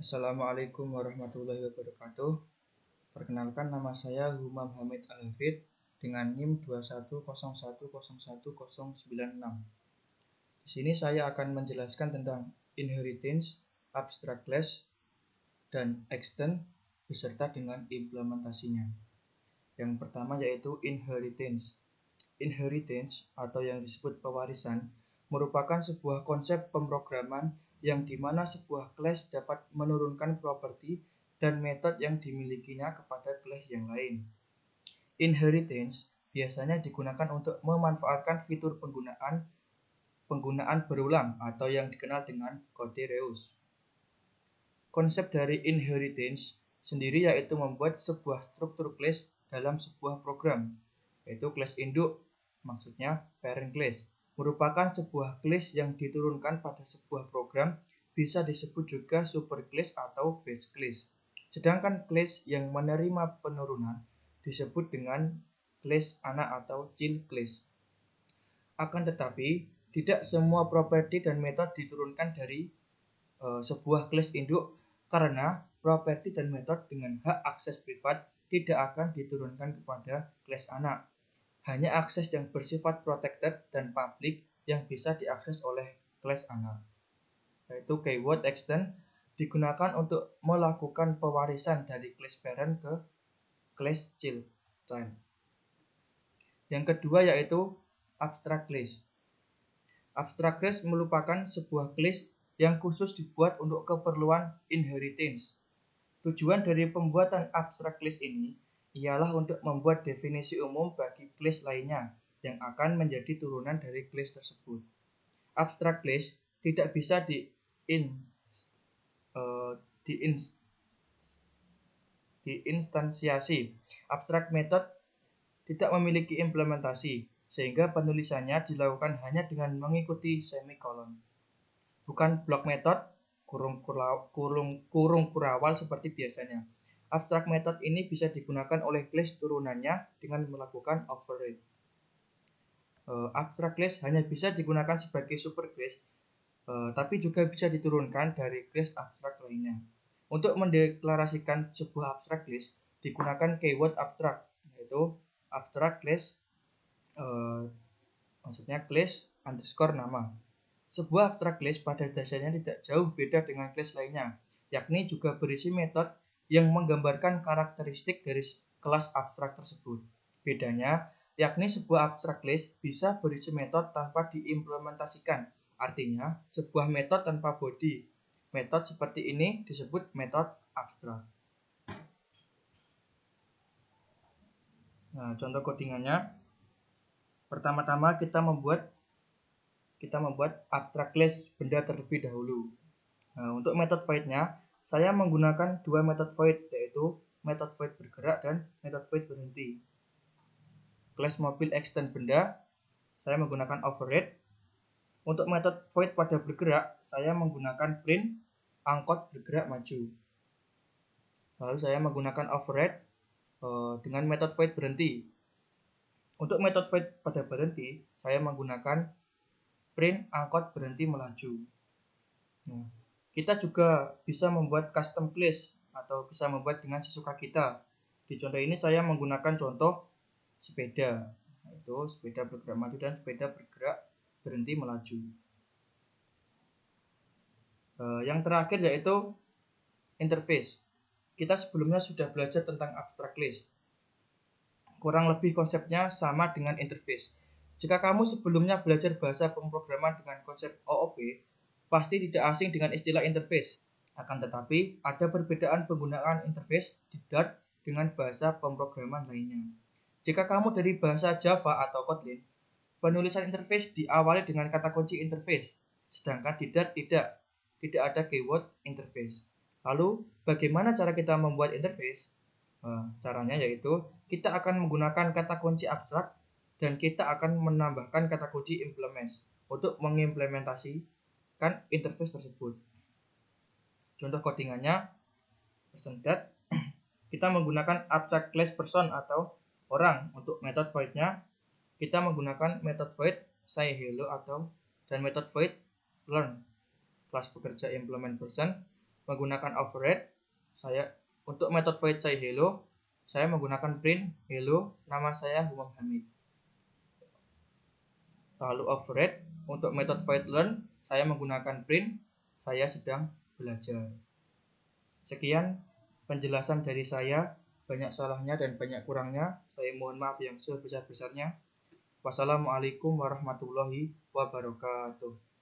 Assalamualaikum warahmatullahi wabarakatuh. Perkenalkan, nama saya Humam Hamid Al-Hafid dengan NIM 2101011096. Di sini saya akan menjelaskan tentang inheritance, abstract class, dan extend beserta dengan implementasinya. Yang pertama yaitu inheritance. Inheritance atau yang disebut pewarisan merupakan sebuah konsep pemrograman yang dimana sebuah kelas dapat menurunkan properti dan metode yang dimilikinya kepada kelas yang lain. Inheritance biasanya digunakan untuk memanfaatkan fitur penggunaan berulang atau yang dikenal dengan kode reus. Konsep dari inheritance sendiri yaitu membuat sebuah struktur kelas dalam sebuah program, yaitu kelas induk, maksudnya parent class, merupakan sebuah kelas yang diturunkan pada sebuah program, bisa disebut juga superclass atau base class. Sedangkan kelas yang menerima penurunan disebut dengan kelas anak atau child class. Akan tetapi, tidak semua properti dan metode diturunkan dari sebuah kelas induk karena properti dan metode dengan hak akses privat tidak akan diturunkan kepada kelas anak. Hanya akses yang bersifat protected dan public yang bisa diakses oleh kelas anak, yaitu keyword extend digunakan untuk melakukan pewarisan dari kelas parent ke kelas child. Yang kedua yaitu abstract class. Abstract class merupakan sebuah kelas yang khusus dibuat untuk keperluan inheritance. Tujuan dari pembuatan abstract class ini ialah untuk membuat definisi umum bagi kelas lainnya yang akan menjadi turunan dari kelas tersebut. Abstract class tidak bisa diinstansiasi. Abstract method tidak memiliki implementasi, sehingga penulisannya dilakukan hanya dengan mengikuti semikolon. Bukan block method kurung kurawal seperti biasanya. Abstract method ini bisa digunakan oleh kelas turunannya dengan melakukan override. Abstract class hanya bisa digunakan sebagai superclass, tapi juga bisa diturunkan dari kelas abstrak lainnya. Untuk mendeklarasikan sebuah abstract class digunakan keyword abstract, yaitu abstract class, maksudnya class underscore nama. Sebuah abstract class pada dasarnya tidak jauh beda dengan class lainnya, yakni juga berisi metode yang menggambarkan karakteristik dari kelas abstrak tersebut. Bedanya, yakni sebuah abstract class bisa berisi metode tanpa diimplementasikan, artinya sebuah metode tanpa body. Metode seperti ini disebut metode abstrak. Nah, contoh codingannya, pertama-tama kita membuat abstract class benda terlebih dahulu. Nah, untuk metode void-nya, saya menggunakan dua metode void, yaitu metode void bergerak dan metode void berhenti. Kelas mobil extend benda, saya menggunakan override. Untuk metode void pada bergerak, saya menggunakan print angkot bergerak maju. Lalu saya menggunakan override dengan metode void berhenti. Untuk metode void pada berhenti, saya menggunakan print angkot berhenti melaju. Nah, kita juga bisa membuat custom class atau bisa membuat dengan sesuka kita. Di contoh ini saya menggunakan contoh sepeda, yaitu sepeda bergerak maju dan sepeda bergerak berhenti melaju. Yang terakhir yaitu interface. Kita sebelumnya sudah belajar tentang abstract class. Kurang lebih konsepnya sama dengan interface. Jika kamu sebelumnya belajar bahasa pemrograman dengan konsep OOP, pasti tidak asing dengan istilah interface. Akan tetapi, ada perbedaan penggunaan interface di Dart dengan bahasa pemrograman lainnya. Jika kamu dari bahasa Java atau Kotlin, penulisan interface diawali dengan kata kunci interface, sedangkan di Dart tidak ada keyword interface. Lalu, bagaimana cara kita membuat interface? Caranya yaitu kita akan menggunakan kata kunci abstrak dan kita akan menambahkan kata kunci implements untuk mengimplementasikan interface tersebut. Contoh codingannya, %dat kita menggunakan abstract class person atau orang. Untuk method void-nya kita menggunakan method void say hello dan method void learn kelas pekerja implement person. menggunakan override, untuk metode void saya hello, saya menggunakan print hello, nama saya Humam Hamid. Lalu override, untuk metode void learn, saya menggunakan print saya sedang belajar. Sekian penjelasan dari saya, banyak salahnya dan banyak kurangnya. Saya mohon maaf yang sebesar-besarnya. Wassalamualaikum warahmatullahi wabarakatuh.